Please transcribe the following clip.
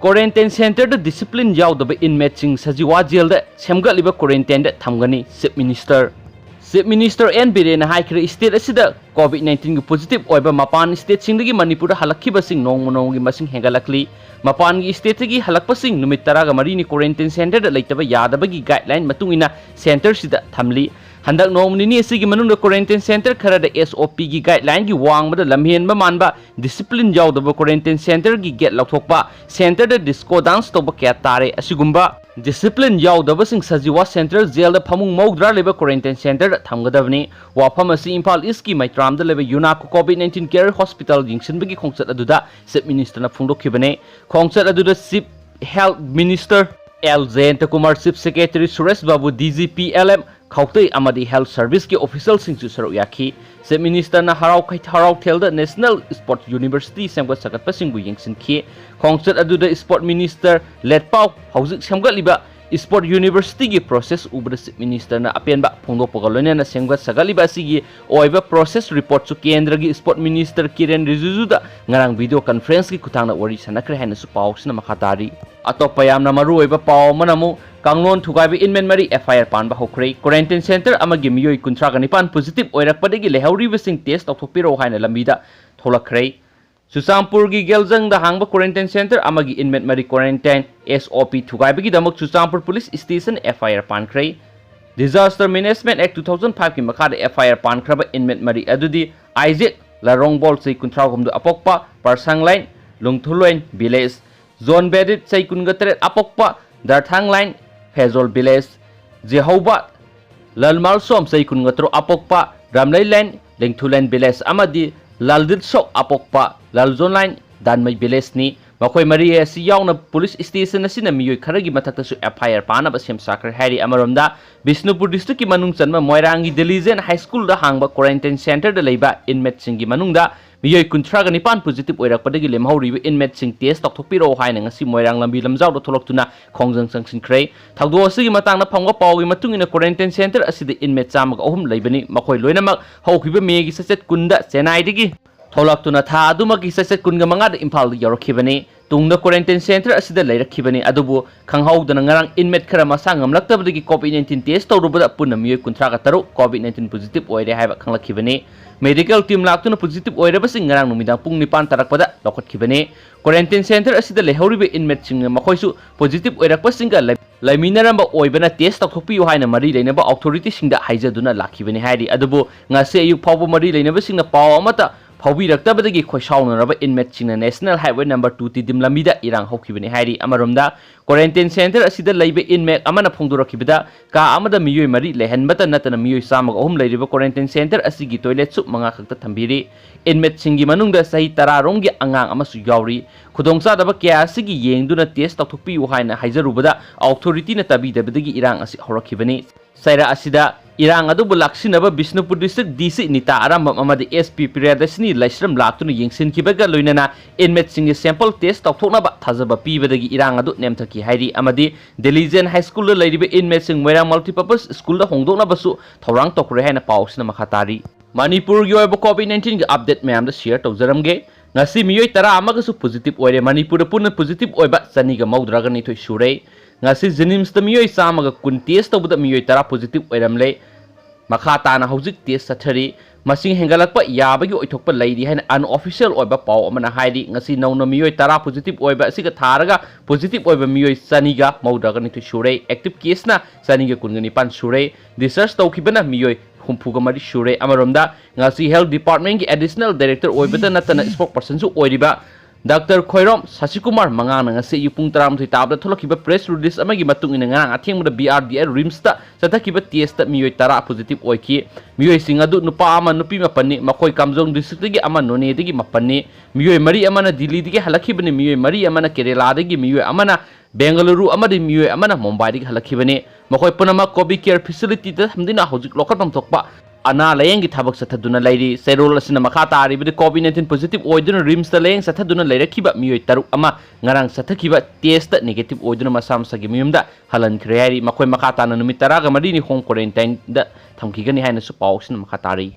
Quarantine centre द discipline याउदब इनमेटसिंग सजीवा जेल द सेमगलिबा क्वारंटाइन द थमगनी चीफ मिनिस्टर एन बिरेन हाइखरे स्टेट असिदा कोविड-19 की पॉजिटिव ओइबा मपान स्टेट सिंगदगी मणिपुर हलक्खिबसिंग नोंगमनोंगी मसिंग हेंगलक्ली मपान की स्टेट की हलक्पसिंग नुमित 10 मरीनी क्वारंटाइन सेंटर द लेतबा यादबगी गाइडलाइन मतुंगिना सेंटर सिदा थमली हंदक नोमनिनी असिगी मनुंग क्वारंटाइन सेंटर खरद SOP की गाइडलाइन की वांगबद लमहेनबा मानबा डिसिप्लिन याउदब क्वारंटाइन सेंटर की गेट लौथोकबा सेंटर द डिस्को डांस तोब क्या तारे असिगुंबा डिसिप्लिन याउदबसिंग सजीवा सेंटर जेल द फमुंग मौद्रा लेबा क्वारंटाइन सेंटर थमगदबनी वाफम असि इम्फाल ईस्ट की मैत्राम द लेबा यूनाको कोविड-19 केयर हॉस्पिटल जिंगसिनबगी खोंगचत अदुदा चीफ मिनिस्टर ना फुंगदोखिबने खोंगचत अदुदा chief health minister L Jayant Kumar chief secretary Suresh Babu DGP LM खौतई अमदी हेल्थ सर्विस के ऑफिशियल सिंचु सरुक याखी चीफ मिनिस्टर ना हराव थेल नेशनल स्पोर्ट यूनिवर्सिटी सेमगत सकत सिंगु यंगसिनखी खोंगचत अदुदा स्पोर्ट मिनिस्टर लेटपाउ हौजिक सेमगलिबा स्पोर्ट यूनिवर्सिटी की प्रोसेस उबर चीफ मिनिस्टर ना अपेनबा फोंदोपगा लोइना सेमगत सगलिबा सिगी ओइबा प्रोसेस रिपोर्ट सु केंद्र की स्पोर्ट मिनिस्टर किरेन रिजिजू दा ngarang वीडियो कॉन्फ्रेंस की खुतांगना वरी सनखरे हैन सु पाउसना मखातारी अतोपा यामना मरु ओइबा पाउ मनमु कांगलोन थुगाइबे इनमेन मरी FIR पानबा होख्रे क्वारंटाइन सेंटर अमगी मियोय 39 पॉजिटिव ओइरकपदगी लेहौरीबसिंग टेस्ट तौथोपिरो हाइना लंबीदा थोलखरे सुचामपुर की गेलजंग हांग क्वारंटाइन सेंटर अमगी इनमेट मरी क्वारंटाइन SOP थुगाइबगी दमक सुचामपुर पुलिस स्टेशन FIR पानख्रे डिजास्टर मैनेजमेंट एक्ट 2005 की मखाद FIR पानख्रब इनमेट मरी अदुदी आइजेक लारोंगबोल से 19 अपोक्पा परसंग लाइन लुंगथुलोइन विलेज जोन बेडिट से 19 अपोक्पा दरथांग लाइन फेजोल विलेज जेहौबा ललमाल सोम से 19 अपोक्पा रामलै लाइन लिंगथुलाइन विलेज अमदी लालदित सोक अपोक्पा लालजोन लाइन दानमई विलेज नि मखोय मरी एसी यावना पुलिस स्टेशन असिना मियोय खरगी मथक्तसु FIR पानब सेम साखर हैरी अमरमदा बिष्णुपुर डिस्ट्रिक्ट की मनुंग चन्म मोयरांगी दिलीजेन हाई स्कूल दा हांगबा क्वारंटाइन सेंटर दा लेबा इनमेट सिंगी मनुंगदा मियोय 39 पॉजिटिव ओइरकपदगी लेमहौरिबे इनमेट सिंग टेस्ट तौथोपिरो हाइना ngasi मोयरांग लंबी लमजाव दा थोलक्तुना खोंजंग संगसिनख्रे थगदो असigi matangna phangwa pawgi matungina quarantine centre असidi इनमेट चामग अहुम लेबनी मखोय लोइनमक हौखिबे मेगी सचेत कुंदा चेन्नई दगी थोलक्तुना था अदुमगी सचेत कुनगा मंगाद इम्फाल यौरखिबनी तुंगदा क्वारंटाइन सेंटर असिदा लेरखिबनी अदुबु खंगहौदना ngarang इनमेट खरा मसा ngamlaktabdagi COVID-19 टेस्ट तौरुबदा पुना मियोय 13 COVID-19 पॉजिटिव ओइरे हाइबा खंगलखिबनी मेडिकल टीम लाक्तुना पॉजिटिव ओइरबसिंग ngarang नुमिदां पुंग 9 तरकपदा लौखटखिबनी क्वारंटाइन सेंटर असिदा लेहौरिबे इनमेट सिंग मखोयसु पॉजिटिव ओइरकपसिंगा लैमिनरंबा ओइबना टेस्ट तौथोपियो हाइना मरी लेनबा अथॉरिटी सिंगदा हाइजदुना लाखिबनी हाइरि अदुबु ngase अयुक फावबो मरी लेनबसिंगना पाव अमता फाउबीरक्तबदगी खोइसाउनरबा इनमेट सिंगना नेशनल हाईवे नंबर 2 तिदिम लंबीदा इरांग हौखिबनी हाइरि अमरमदा क्वारंटाइन सेंटर असिदा लैबे इनमेट अमना फोंदोरखिबदा का अमदा मियोय मरी लेहनबता नतना मियोय सामग अहुम लैरिबा क्वारंटाइन सेंटर असिगी टॉयलेट सु मंगा खक्ता थंबीरी इनमेट सिंगी मनुंगदा सही 10 रोंगी अंगांग अमसु यावरी खुदोंचादबा क्या असिगी येंगदुना टेस्ट तौथोपियो हाइना हाइजरुबदा अथॉरिटीना तबीदबदगी इरांग असि हौरखिबनी सैरा असिदा इरांग अदुबु लाक्सिनबा बिष्णुपुर डिस्ट्रिक्ट DC निता आरंभम अमदि SP प्रियदर्शनी लाइश्रम लाक्तुना येंगसिनखिबगा लोइनना इनमेट सिंगी सैंपल टेस्ट तौथोकनबा थाजबा पीबदगी इरांग अदु नेमथकी हाइरि अमदि दिलीजेन हाई स्कूल लैरिबे इनमेट सिंग मोयरांग मल्टीपर्पस स्कूल दा होंदोकनबसु थौरांग तोकरे हाइना पाउसना मखातारी मणिपुर की ओइबा COVID-19 की अपडेट मैम दा share तौजरमगे ngasi miyoy 10 amagasu positive oire manipur punna positive oiba chaniga maudraga ni thoi sure ngasi jenims ta miyoy samaga kun test tawda miyoy 10 positive oiramle makha tana hojik test sathari masing hengalakpa yabagi oithokpa leidi haina unofficial oiba paw amana haidi ngasi nauna miyoy 10 positive oiba asiga tharaga positive oiba miyoy chaniga maudraga ni thoi sure active case na chaniga kungani pan sure research tawkhibana miyoy humpuga mari shure amaromda ngasi health department की additional director ओइबदा नतना spokesperson सु ओइरिबा doctor खोइरोम Sasikumar मंगाना ngasi युपुंग 13 ताबदा थोलखिबा press release अमगी मतुंग इन ngang athengmuda BRDI RIMS ता सथखिबा test मियोय 10 positive ओइखि मियोय सिंग अदु नुपा अमा नुपी मपन्नी मखोय Kamjong district की अमा नोने दगी मपन्नी मियोय मरी अमना दिल्ली दगी हलखिबनी मियोय मरी अमना केरला दगी मियोय अमना बेंगलुरु अमदि मियोय अमना मुंबई दगी हलखिबनी मखोय पुनमा कोविड केयर फैसिलिटी ता हमदिना हौजिक लोखतम थोकपा अना लयंगी थबक सथदुना लैरी सेरोल असिना मखा तारिबदि COVID-19 पॉजिटिव ओइदुना रिम्स ता लयंग सथदुना लैरखिबा मियोय तरुक अमा ngarang सथखिबा टेस्ट नेगेटिव ओइदुना मसामसगी मियुमदा हलन खरेयारी मखोय मखा ताना नुमित 10 ga mari ni home quarantine दा थमखिगनी हाइना सु पाउसिन मखा तारी।